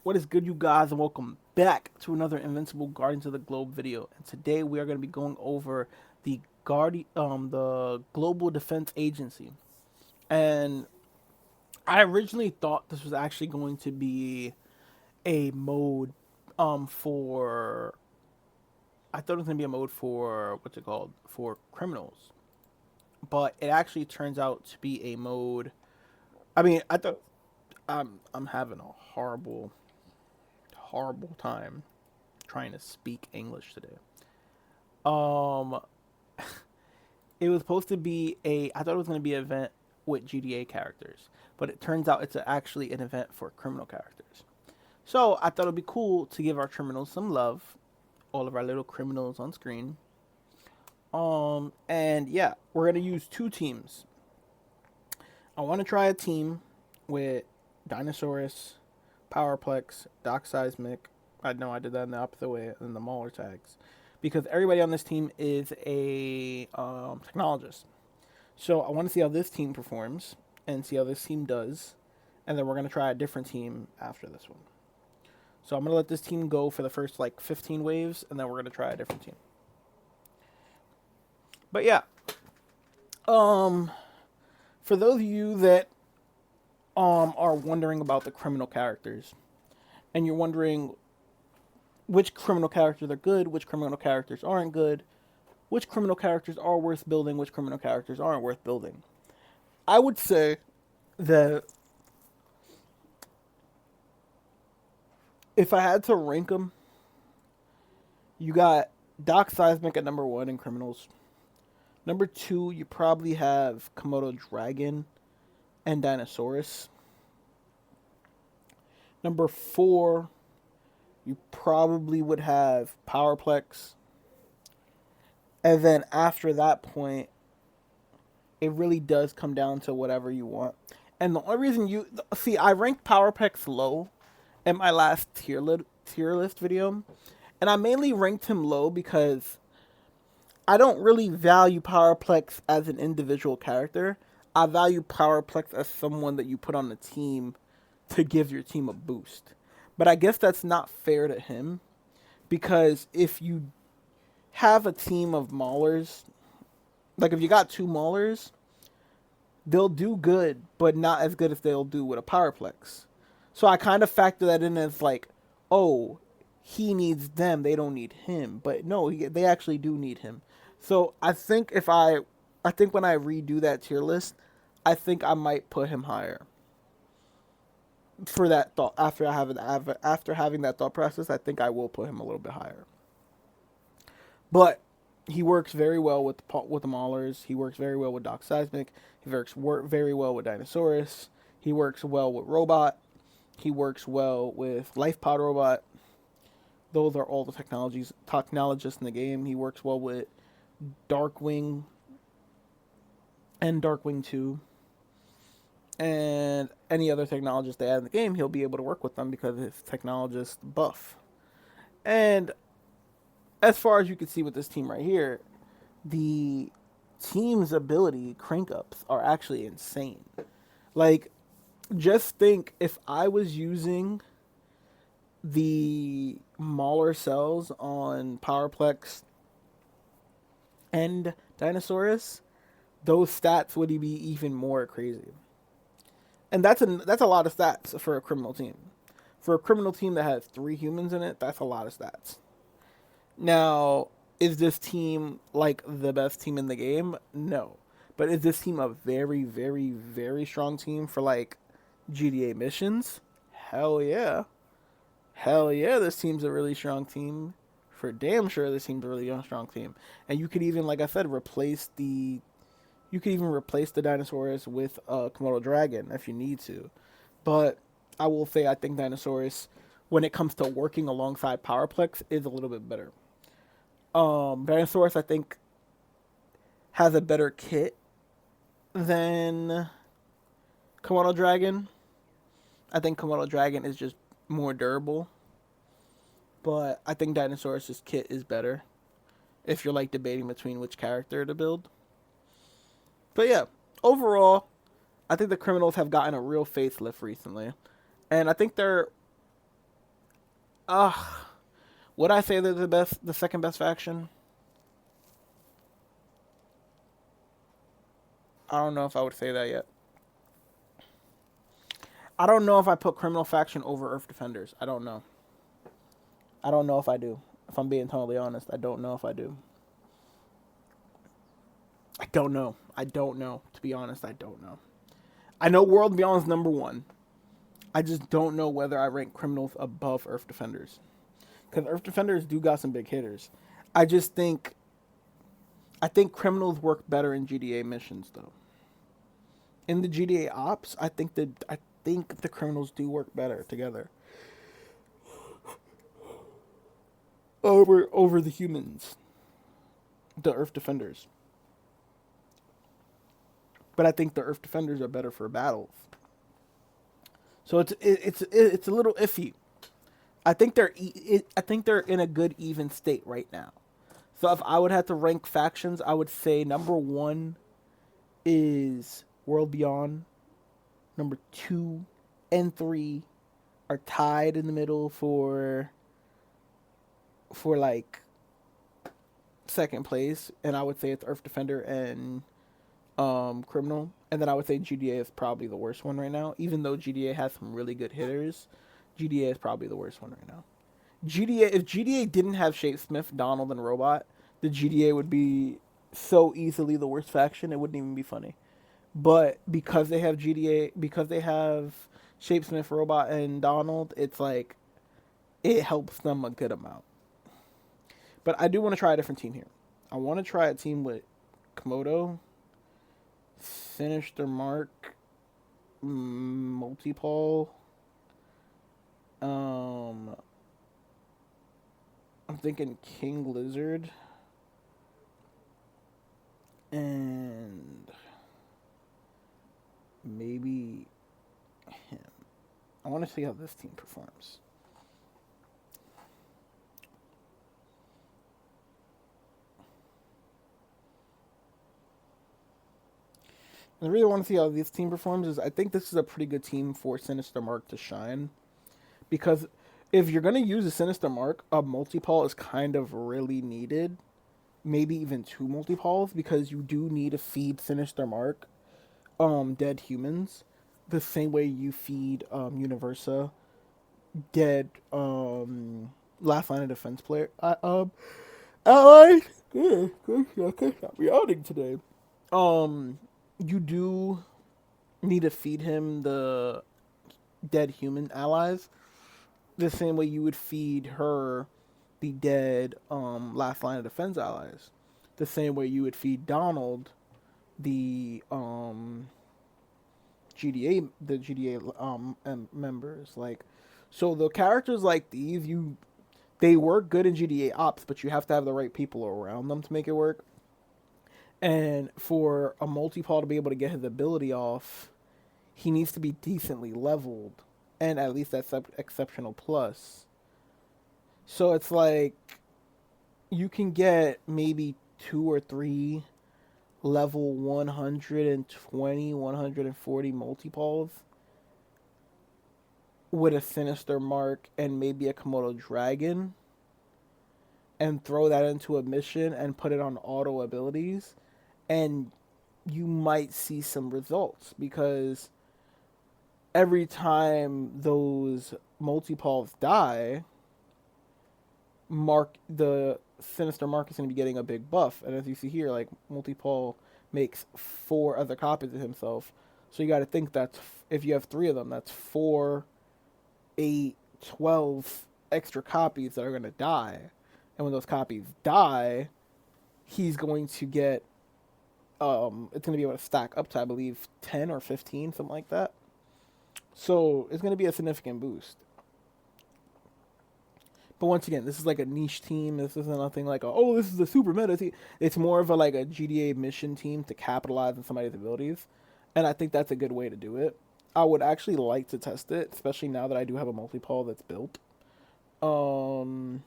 What is good, you guys, and welcome back to another Invincible Guardians of the Globe video. And today we are going to be going over the Global Defense Agency. And I originally thought this was actually going to be a mode, for I thought it was going to be a mode for what's it called for criminals, but it actually turns out to be a mode. I mean, I thought I'm having a horrible time trying to speak English today. Um, it was supposed to be I thought it was going to be an event with GDA characters, but it turns out it's actually an event for criminal characters. So I thought it'd be cool to give our criminals some love, all of our little criminals on screen. And yeah, we're gonna use two teams. I want to try a team with Dinosaurus, Powerplex, Doc Seismic. I know I did that in the opposite way in the Mauler tags, because everybody on this team is a technologist. So I want to see how this team performs and see how this team does, and then we're gonna try a different team after this one. So I'm gonna let this team go for the first like 15 waves, and then we're gonna try a different team. But yeah, um, for those of you that are wondering about the criminal characters, and you're wondering which criminal characters are good, which criminal characters aren't good, which criminal characters are worth building, which criminal characters aren't worth building, I would say that if I had to rank them, you got Doc Seismic at number one in criminals. Number two, you probably have Komodo Dragon and Dinosaurus. Number four, you probably would have Powerplex. And then after that point, it really does come down to whatever you want. And the only reason you see, I ranked Powerplex low in my last tier list video, and I mainly ranked him low because I don't really value Powerplex as an individual character. I value Powerplex as someone that you put on the team to give your team a boost. But I guess that's not fair to him, because if you have a team of maulers, like if you got two maulers, they'll do good, but not as good as they'll do with a Powerplex. So I kind of factor that in as like, oh, he needs them, they don't need him. But no, they actually do need him. So I think I think when I redo that tier list, I think I might put him higher. For that thought, after having that thought process, I think I will put him a little bit higher. But he works very well with the Maulers. He works very well with Doc Seismic. He works very well with Dinosaurus. He works well with Robot. He works well with Life Pod Robot. Those are all the technologists in the game. He works well with Darkwing and Darkwing 2. And any other technologist they add in the game, he'll be able to work with them because of his technologist buff. And as far as you can see with this team right here, the team's ability crank ups are actually insane. Like, just think if I was using the Mauler cells on Powerplex and Dinosaurus, those stats would be even more crazy. And that's a lot of stats for a criminal team. For a criminal team that has 3 humans in it, that's a lot of stats. Now, is this team like the best team in the game? No. But is this team a very, very, very strong team for like GDA missions? Hell yeah. Hell yeah, this team's a really strong team. For damn sure, this team's a really strong team. And you could even, like I said, replace the Dinosaurus with a Komodo Dragon if you need to. But I will say I think Dinosaurus, when it comes to working alongside Powerplex, is a little bit better. Dinosaurus, I think, has a better kit than Komodo Dragon. I think Komodo Dragon is just more durable. But I think Dinosaurus' kit is better if you're like debating between which character to build. But yeah, overall, I think the criminals have gotten a real facelift recently. And I think they're Ugh. Would I say they're the second best faction? I don't know if I would say that yet. I don't know if I put criminal faction over Earth Defenders. I don't know. I don't know if I do. If I'm being totally honest, I don't know if I do. I don't know. I don't know. To be honest, I don't know. I know World Beyond is number one. I just don't know whether I rank criminals above Earth Defenders. Because Earth Defenders do got some big hitters. I just think I think criminals work better in GDA missions though. In the GDA ops, I think the criminals do work better together over the humans, the Earth Defenders. But I think the Earth Defenders are better for battles. So it's a little iffy. I think they're in a good even state right now. So if I would have to rank factions, I would say number one is World Beyond. Number two and three are tied in the middle for like second place, and I would say it's Earth Defender and Criminal, and then I would say GDA is probably the worst one right now. Even though GDA has some really good hitters, GDA is probably the worst one right now. GDA if GDA didn't have Shapesmith, Donald, and Robot, the GDA would be so easily the worst faction. It wouldn't even be funny. But because they have GDA, because they have Shapesmith, Robot, and Donald, it's like it helps them a good amount. But I do want to try a different team here. I want to try a team with Komodo, Sinister Mark, Multipole. Um, I'm thinking King Lizard and maybe him. I want to see how this team performs. And the reason I want to see how this team performs is I think this is a pretty good team for Sinister Mark to shine. Because if you're going to use a Sinister Mark, a multi-pole is kind of really needed. Maybe even two multi-poles, because you do need to feed Sinister Mark dead humans the same way you feed Universa dead last line of defense player allies. Yeah, I could not be outing today. Um, you do need to feed him the dead human allies the same way you would feed her the dead last line of defense allies. The same way you would feed Donald the GDA members. Like, so the characters like these, they work good in GDA ops, but you have to have the right people around them to make it work. And for a multi-paw to be able to get his ability off, he needs to be decently leveled and at least that's exceptional plus. So it's like you can get maybe two or three level 120, 140 multi-paws with a Sinister Mark and maybe a Komodo Dragon and throw that into a mission and put it on auto abilities, and you might see some results because every time those multi-paws die, Mark the Sinister Mark is going to be getting a big buff, and as you see here, like multi-paw makes four other copies of himself. So you got to think that's if you have three of them, that's 4, 8, 12 extra copies that are going to die. And when those copies die, he's going to get it's going to be able to stack up to I believe 10 or 15, something like that. So it's going to be a significant boost. But once again, this is like a niche team. This isn't nothing like this is a super meta team. It's more of a like a GDA mission team to capitalize on somebody's abilities, and I think that's a good way to do it. I would actually like to test it, especially now that I do have a multi-pole that's built. Um,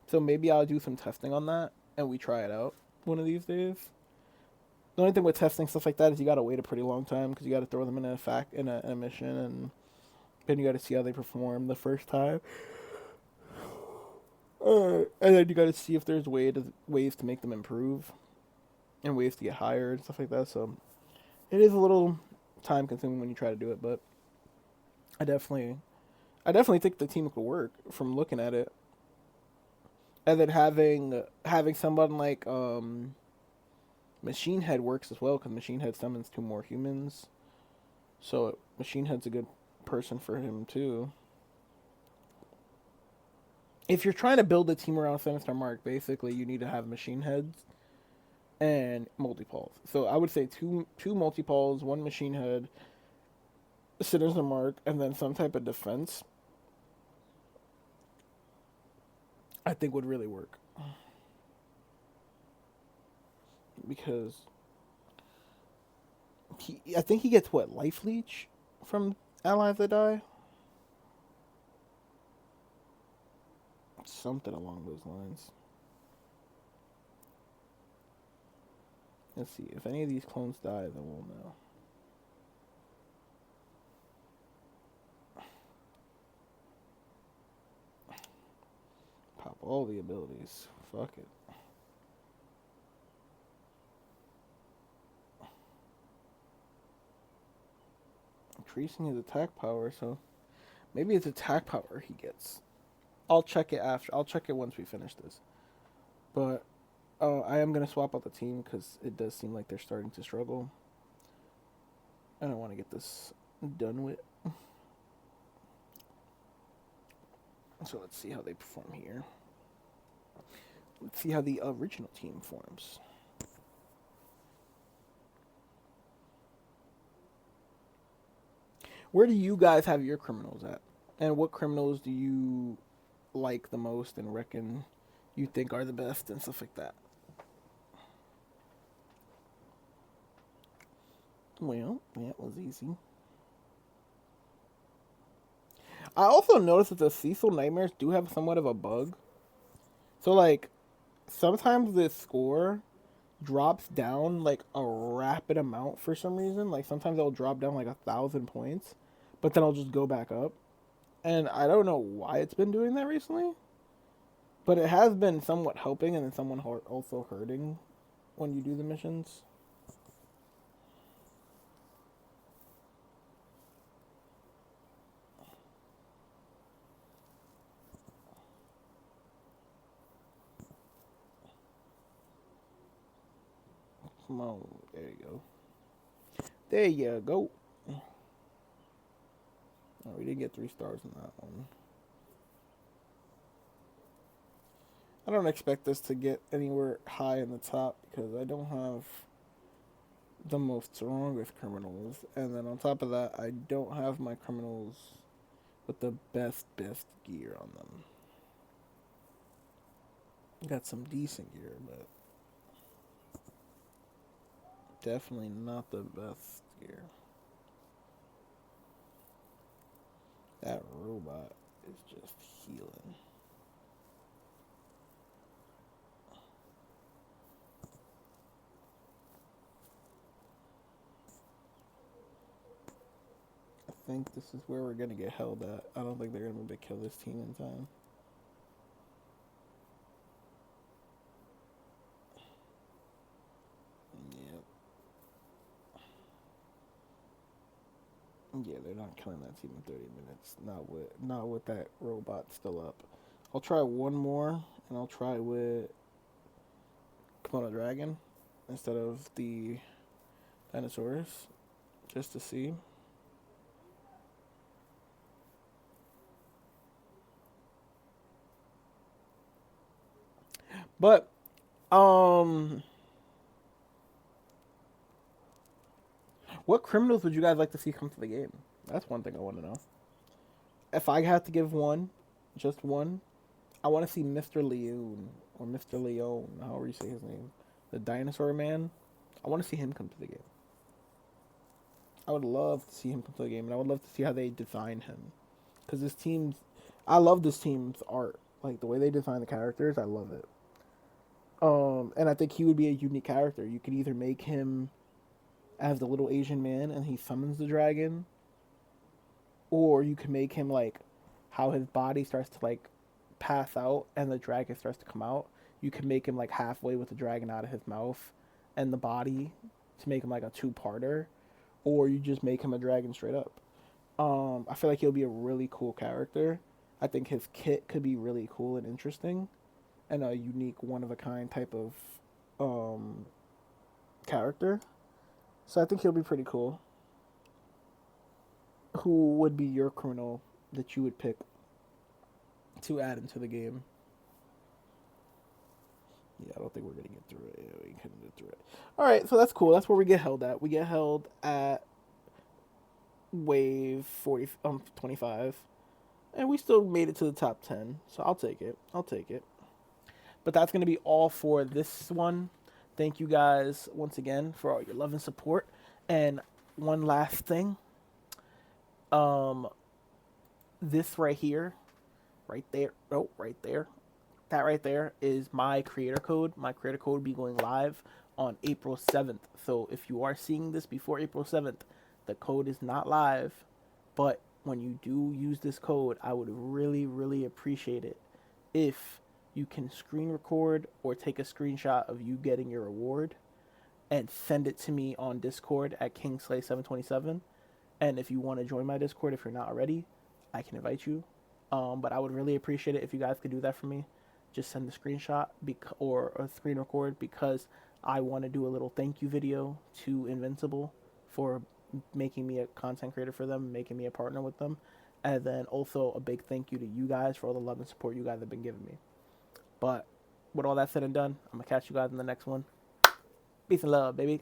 so maybe I'll do some testing on that, and we try it out one of these days. The only thing with testing stuff like that is you gotta wait a pretty long time because you gotta throw them in a mission, and then you gotta see how they perform the first time. And then you got to see if there's ways to make them improve and ways to get higher and stuff like that. So it is a little time consuming when you try to do it, but I definitely, I definitely think the team could work from looking at it. And then having someone like Machine Head works as well because Machine Head summons two more humans, so Machine Head's a good person for him too. If you're trying to build a team around Sinister Mark, basically you need to have Machine Heads and multipoles. So I would say two multipoles, one Machine Head, Sinister Mark, and then some type of defense. I think would really work because I think he gets what, life leech from allies that die, something along those lines. Let's see if any of these clones die, then we'll know. Pop all the abilities. Fuck it. Increasing his attack power, so maybe it's attack power he gets. I'll check it after. I'll check it once we finish this. But I am gonna swap out the team because it does seem like they're starting to struggle. I don't want to get this done with. So let's see how they perform here. Let's see how the original team forms. Where do you guys have your criminals at? And what criminals do you like the most and reckon you think are the best and stuff like that? Well, that was easy. I also noticed that the Cecil nightmares do have somewhat of a bug. So like sometimes the score drops down like a rapid amount for some reason. Like sometimes it'll drop down like 1,000 points, but then I'll just go back up. And I don't know why it's been doing that recently, but it has been somewhat helping and then someone also hurting when you do the missions. Come on, there you go. There you go. Oh, we didn't get 3 stars in that one. I don't expect this to get anywhere high in the top because I don't have the most strongest criminals, and then on top of that, I don't have my criminals with the best gear on them. Got some decent gear, but definitely not the best gear. That robot is just healing. I think this is where we're gonna get held at. I don't think they're gonna be able to kill this team in time. Yep. Yeah, they're not killing that team in 30 minutes. Not with that robot still up. I'll try one more, and I'll try with Komodo Dragon instead of the dinosaurs, just to see. But um, what criminals would you guys like to see come to the game? That's one thing I want to know. If I had to give one, just one, I want to see Mr. Leone or Mr. Leone, however you say his name, the dinosaur man. I want to see him come to the game. I would love to see him come to the game, and I would love to see how they design him. Because this team's, I love this team's art. Like the way they design the characters, I love it. And I think he would be a unique character. You could either make him as the little Asian man and he summons the dragon, or you can make him like how his body starts to like pass out and the dragon starts to come out, you can make him like halfway with the dragon out of his mouth and the body to make him like a two-parter, or you just make him a dragon straight up. I feel like he'll be a really cool character. I think his kit could be really cool and interesting, and a unique, one of a kind type of um, character. So I think he'll be pretty cool. Who would be your criminal that you would pick to add into the game? Yeah, I don't think we're gonna get through it. Yeah, we couldn't get through it. All right, so that's cool. That's where we get held at. We get held at wave 40 25, and we still made it to the top 10. So I'll take it. I'll take it. But that's gonna be all for this one. Thank you guys once again for all your love and support. And one last thing, um, this right here, right there, oh, right there, that right there is my creator code. My creator code will be going live on April 7th. So if you are seeing this before April 7th, the code is not live. But when you do use this code, I would really, really appreciate it if you can screen record or take a screenshot of you getting your reward and send it to me on Discord at Kingslay727. And if you want to join my Discord, if you're not already, I can invite you. But I would really appreciate it if you guys could do that for me. Just send a screenshot or a screen record, because I want to do a little thank you video to Invincible for making me a content creator for them, making me a partner with them. And then also a big thank you to you guys for all the love and support you guys have been giving me. But with all that said and done, I'm going to catch you guys in the next one. Peace and love, babies.